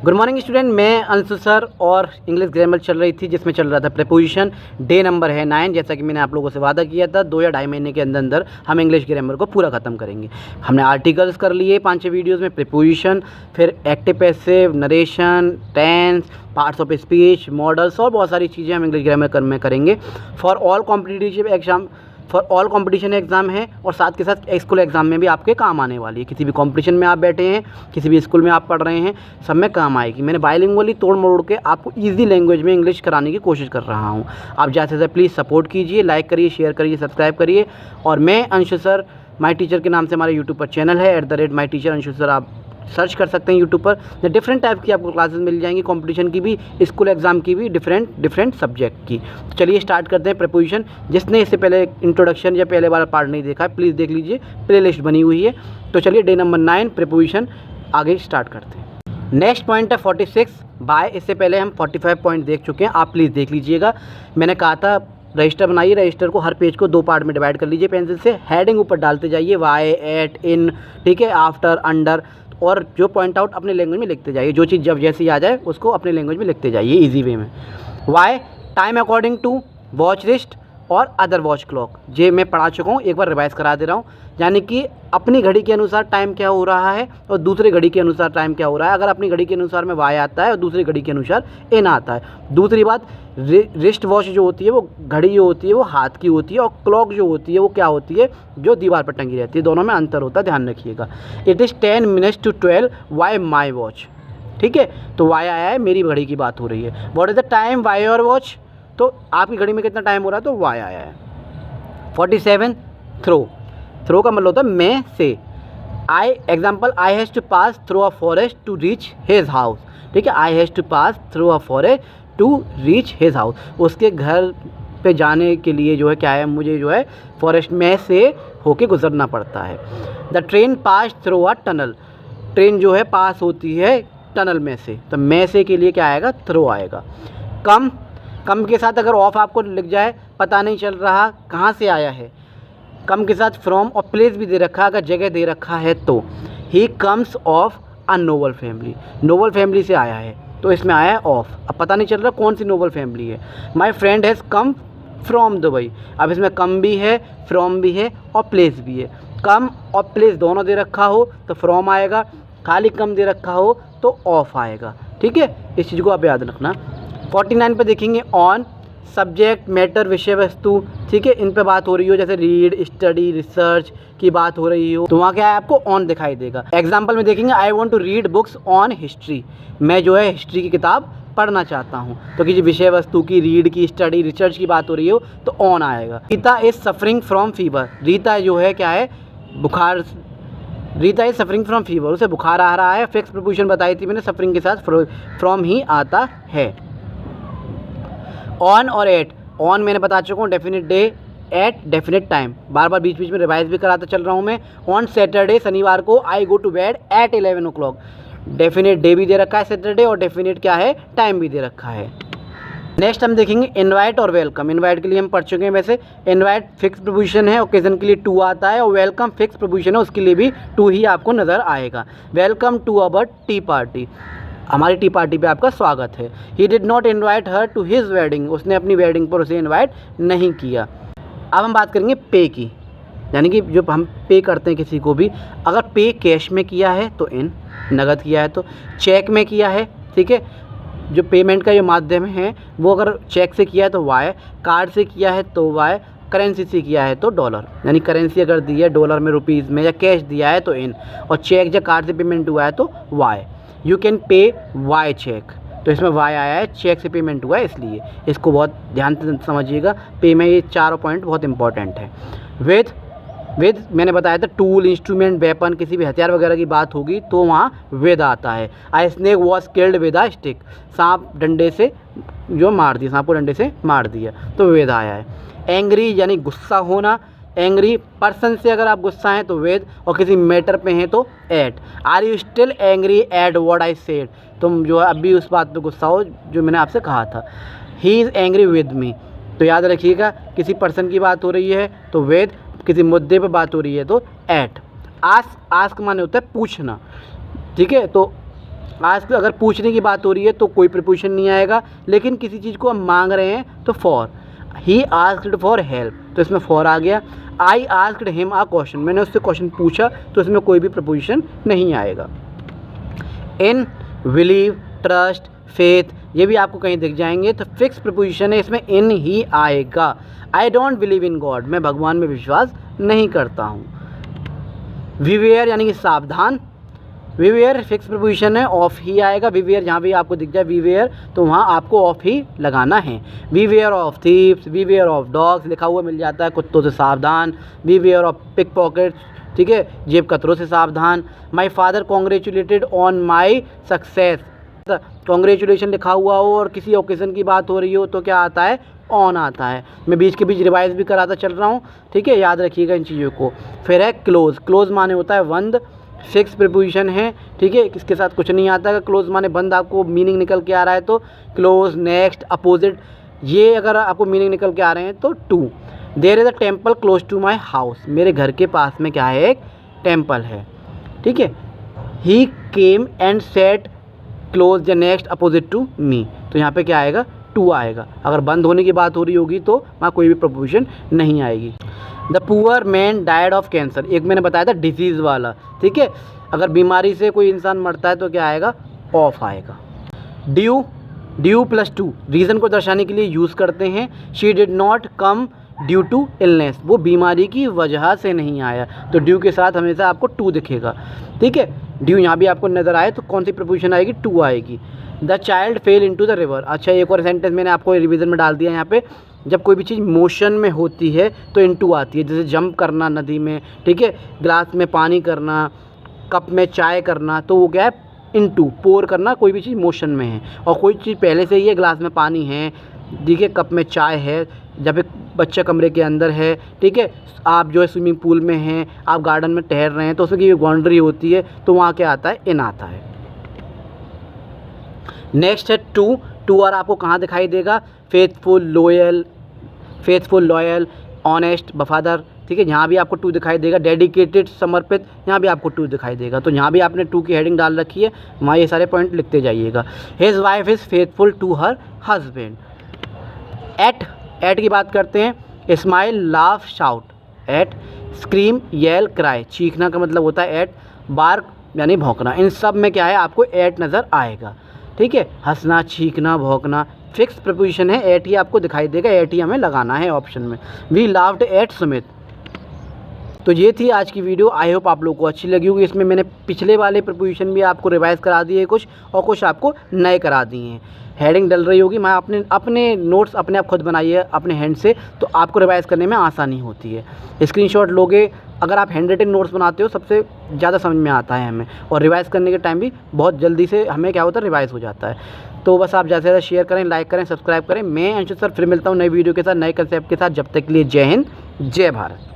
Good morning student, मैं Anshu sir और English grammar चल रही थी जिसमें चल रहा था प्रीपोजिशन। डे नंबर है 9। जैसा कि मैंने आप लोगों से वादा किया था 2 या ढाई महीने के अंदर अंदर हम इंग्लिश ग्रामर को पूरा ख़त्म करेंगे। हमने आर्टिकल्स कर लिए 5-6 वीडियोज़ में, प्रीपोजिशन, फिर active passive, narration, tense, parts of speech, modals और बहुत सारी चीज़ें हम इंग्लिश ग्रामर में करेंगे। For all competitive exam, for all competition exam है और साथ के साथ स्कूल एग्ज़ाम में भी आपके काम आने वाली है। किसी भी कंपटीशन में आप बैठे हैं, किसी भी स्कूल में आप पढ़ रहे हैं, सब में काम आएगी। मैंने बाइलिंगुअली तोड़ मरोड़ के आपको इजी लैंग्वेज में इंग्लिश कराने की कोशिश कर रहा हूँ। आप ज़्यादा से ज़्यादा प्लीज़ सपोर्ट कीजिए, लाइक करिए, शेयर करिए, सब्सक्राइब करिए। और मैं अंशु सर माई टीचर के नाम से हमारे यूट्यूब पर चैनल है @माई टीचर अंशु सर, आप सर्च कर सकते हैं यूट्यूब पर। डिफरेंट टाइप की आपको क्लासेस मिल जाएंगी, कंपटीशन की भी, स्कूल एग्जाम की भी, डिफरेंट सब्जेक्ट की। तो चलिए स्टार्ट करते हैं प्रीपोजिशन। जिसने इससे पहले इंट्रोडक्शन या पहले वाला पार्ट नहीं देखा है प्लीज़ देख लीजिए, प्लेलिस्ट बनी हुई है। तो चलिए डे नंबर 9 प्रीपोजिशन आगे स्टार्ट करते हैं। नेक्स्ट पॉइंट है 46 बाय। इससे पहले हम 45 पॉइंट देख चुके हैं, आप प्लीज़ देख लीजिएगा। मैंने कहा था रजिस्टर बनाइए, रजिस्टर को हर पेज को 2 पार्ट में डिवाइड कर लीजिए पेंसिल से। हेडिंग ऊपर डालते जाइए, वाई, एट, इन, ठीक है, आफ्टर, अंडर, और जो पॉइंट आउट अपने लैंग्वेज में लिखते जाइए। जो चीज़ जब जैसी आ जाए उसको अपने लैंग्वेज में लिखते जाइए इजी वे में। By, time according to watch wrist और अदर वॉच क्लॉक। ये मैं पढ़ा चुका हूँ, एक बार रिवाइज करा दे रहा हूँ। यानी कि अपनी घड़ी के अनुसार टाइम क्या हो रहा है और दूसरी घड़ी के अनुसार टाइम क्या हो रहा है। अगर अपनी घड़ी के अनुसार में वाई आता है और दूसरी घड़ी के अनुसार इन आता है। दूसरी बात, रिस्ट वॉच जो होती है वो घड़ी जो होती है वो हाथ की होती है, और क्लॉक जो होती है वो क्या होती है, जो दीवार पर टंगी रहती है। दोनों में अंतर होता है, ध्यान रखिएगा। It is 10 minutes to 12 by my watch, ठीक है। तो वाई आया है, मेरी घड़ी की बात हो रही है। What is the time why your watch, तो आपकी घड़ी में कितना टाइम हो रहा है, तो वाई आया है। 47 थ्रो, थ्रो का मतलब होता है मैं से। I example, I has to pass through a forest to reach his house, ठीक है। I has to pass through a forest to reach his house, उसके घर पे जाने के लिए जो है क्या है, मुझे जो है फॉरेस्ट में से होके गुजरना पड़ता है। The train pass through a tunnel, train जो है पास होती है टनल में से, तो में से के लिए क्या आएगा, थ्रो आएगा। कम, कम के साथ अगर ऑफ आपको लिख जाए, पता नहीं चल रहा कहाँ से आया है, कम के साथ फ्रॉम और प्लेस भी दे रखा है, अगर जगह दे रखा है तो। He comes of a Nobel family, Nobel family से आया है तो इसमें आया है ऑफ। अब पता नहीं चल रहा कौन सी नोबल फैमिली है। My friend has come from Dubai, अब इसमें कम भी है, फ्रॉम भी है और प्लेस भी है। कम और प्लेस दोनों दे रखा हो तो फ्रॉम आएगा, खाली कम दे रखा हो तो ऑफ आएगा, ठीक है। इस चीज़ को आप याद रखना। 49 पे देखेंगे ऑन, सब्जेक्ट, मैटर, विषय वस्तु, ठीक है, इन पे बात हो रही हो, जैसे रीड, स्टडी, रिसर्च की बात हो रही हो तो वहाँ क्या है, आपको ऑन दिखाई देगा। एग्जाम्पल में देखेंगे, I want to read books on history, मैं जो है हिस्ट्री की किताब पढ़ना चाहता हूँ। तो किसी विषय वस्तु की, रीड की, स्टडी, रिसर्च की बात हो रही हो तो ऑन आएगा। Rita is suffering from fever, Rita जो है क्या है, बुखार, Rita is suffering from fever, उसे बुखार आ रहा है। फिक्स प्रीपोजिशन बताई थी मैंने, सफरिंग के साथ फ्रॉम ही आता है। ऑन और एट, ऑन मैंने बता चुका हूँ definite day, at definite time, बार बार बीच बीच में रिवाइज भी कराता चल रहा हूँ मैं। ऑन सैटरडे, शनिवार को, I go to bed at 11 o'clock, definite day भी दे रखा है सैटरडे और डेफिनेट क्या है, टाइम भी दे रखा है। नेक्स्ट हम देखेंगे इनवाइट और वेलकम। इनवाइट के लिए हम पढ़ चुके हैं वैसे, इनवाइट फिक्स प्रीपोजिशन है, ओकेजन के लिए टू आता है, और वेलकम फिक्स प्रीपोजिशन है, उसके लिए भी टू ही आपको नज़र आएगा। Welcome to our tea party, हमारी टी पार्टी पे आपका स्वागत है। He did not invite her to his wedding, उसने अपनी वेडिंग पर उसे इन्वाइट नहीं किया। अब हम बात करेंगे पे की, यानी कि जो हम पे करते हैं किसी को भी, अगर पे कैश में किया है तो इन, नगद किया है तो, चेक में किया है, ठीक है, जो पेमेंट का जो माध्यम है वो अगर चेक से किया है तो वाई, कार्ड से किया है तो वाई, करेंसी से किया है तो डॉलर, यानी करेंसी अगर दी है डॉलर में, रुपीज़ में, या कैश दिया है तो इन, और चेक या कार्ड से पेमेंट हुआ है तो by. You can pay by cheque, तो इसमें वाई आया है, चेक से पेमेंट हुआ है इसलिए, इसको बहुत ध्यान से समझिएगा। पे में ये 4 पॉइंट बहुत इंपॉर्टेंट है। विद, विद मैंने बताया था टूल, इंस्ट्रूमेंट, वेपन, किसी भी हथियार वगैरह की बात होगी तो वहाँ विद आता है। I snake was killed with a stick, सांप डंडे से जो मार दिया, सांप को डंडे से मार दिया तो विद आया है। एंग्री यानी गुस्सा होना, एंग्री पर्सन से अगर आप गुस्सा हैं तो विद, और किसी मैटर पे हैं तो at. Are you still angry at what I said, तुम जो है अब भी उस बात पे गुस्सा हो जो मैंने आपसे कहा था। He is angry with me, तो याद रखिएगा किसी पर्सन की बात हो रही है तो विद, किसी मुद्दे पे बात हो रही है तो एट। आस्क, आस्क माने होता है पूछना, ठीक है, तो आस्क अगर पूछने की बात हो रही है तो कोई प्रीपोजिशन नहीं आएगा, लेकिन किसी चीज़ को हम मांग रहे हैं तो for. He asked for help, तो इसमें फॉर आ गया। I asked him a question, मैंने उससे क्वेश्चन पूछा, तो इसमें कोई भी प्रीपोजिशन नहीं आएगा। इन, बिलीव, ट्रस्ट, फेथ, ये भी आपको कहीं दिख जाएंगे, तो फिक्स प्रीपोजिशन है, इसमें इन ही आएगा। I don't believe in God, मैं भगवान में विश्वास नहीं करता हूँ। विवेयर यानी कि सावधान, विवेयर फिक्स प्रीपोजिशन है, ऑफ ही आएगा। विवेयर जहाँ भी आपको दिख जाए विवेयर, तो वहाँ आपको ऑफ ही लगाना है। विवेयर ऑफ थीव्स, विवेयर ऑफ डॉग्स लिखा हुआ मिल जाता है, कुत्तों से सावधान। विवेयर ऑफ पिक पॉकेट्स, ठीक है, जेब कतरों से सावधान। My father congratulated on my success, congratulation लिखा हुआ हो और किसी ओकेज़न की बात हो रही हो तो क्या आता है, ऑन आता है। मैं बीच के बीच रिवाइज भी कराता चल रहा हूँ, ठीक है, याद रखिएगा इन चीज़ों को। फिर है क्लोज, क्लोज माने होता है बंद, फिक्स प्रीपोजिशन है, ठीक है, इसके साथ कुछ नहीं आता है। क्लोज माने बंद, आपको मीनिंग निकल के आ रहा है तो क्लोज, नेक्स्ट, अपोजिट, ये अगर आपको मीनिंग निकल के आ रहे हैं तो to. There is a temple close to my house, मेरे घर के पास में क्या है, एक टेम्पल है, ठीक है। He came and set close the next opposite to me, तो यहाँ पे क्या आएगा, टू आएगा। अगर बंद होने की बात हो रही होगी तो वहाँ कोई भी प्रीपोजिशन नहीं आएगी। The poor man died of cancer, एक मैंने बताया था डिजीज़ वाला, ठीक है। अगर बीमारी से कोई इंसान मरता है तो क्या आएगा, ऑफ आएगा। Due, due plus to reason को दर्शाने के लिए यूज़ करते हैं। She did not come due to illness, वो बीमारी की वजह से नहीं आया, तो ड्यू के साथ हमेशा आपको टू दिखेगा, ठीक है। ड्यू यहाँ भी आपको नज़र आए तो कौन सी प्रीपोजिशन आएगी, टू आएगी। The child fail into the river, अच्छा एक और सेंटेंस मैंने आपको रिवीजन में डाल दिया यहाँ पे। जब कोई भी चीज़ मोशन में होती है तो इनटू आती है, जैसे जंप करना नदी में, ठीक है, ग्लास में पानी करना, कप में चाय करना, तो वो क्या है, इनटू, पोर करना, कोई भी चीज़ मोशन में है। और कोई चीज़ पहले से ही है, ग्लास में पानी है, देखिए कप में चाय है, जब एक बच्चा कमरे के अंदर है, ठीक है, आप जो है स्विमिंग पूल में हैं, आप गार्डन में टहल रहे हैं, तो उसमें की बाउंड्री होती है, तो वहाँ क्या आता है, इन आता है। नेक्स्ट है टू, टू और आपको कहाँ दिखाई देगा, faithful, loyal, faithful, loyal, honest, वफादार, ठीक है, यहाँ भी आपको टू दिखाई देगा। डेडिकेटेड, समर्पित, यहाँ भी आपको टू दिखाई देगा। तो यहाँ भी आपने टू की हेडिंग डाल रखी है, वहाँ ये सारे पॉइंट लिखते जाइएगा। His wife is faithful to her husband. Eight, eight की बात करते हैं। Smile, laugh, shout. Eight, scream, yell, cry, चीखना का मतलब होता है एट। बार्क यानी भौंकना, इन सब में क्या है, आपको एट नज़र आएगा, ठीक है। हंसना, चीखना, भौंकना, फिक्स प्रीपोजिशन है, एट ही आपको दिखाई देगा, एट ही हमें लगाना है ऑप्शन में। We laughed at Sumit. तो ये थी आज की वीडियो, आई होप आप लोगों को अच्छी लगी होगी। इसमें मैंने पिछले वाले प्रीपोजिशन भी आपको रिवाइज़ करा दिए कुछ, और कुछ आपको नए करा दिए हैं। हेडिंग डल रही होगी, मैं अपने नोट्स अपने आप खुद बनाइए अपने हैंड से, तो आपको रिवाइज़ करने में आसानी होती है। स्क्रीनशॉट लोगे, अगर आप हैंड रिटन नोट्स बनाते हो सबसे ज़्यादा समझ में आता है हमें, और रिवाइज़ करने के टाइम भी बहुत जल्दी से हमें क्या होता है, रिवाइज़ हो जाता है। तो बस आप ज़्यादा से ज़्यादा शेयर करें, लाइक करें, सब्सक्राइब करें। मैं अंशु सर फिर मिलता हूँ नई वीडियो के साथ, नए कंसेप्ट के साथ। जब तक के लिए जय हिंद, जय भारत।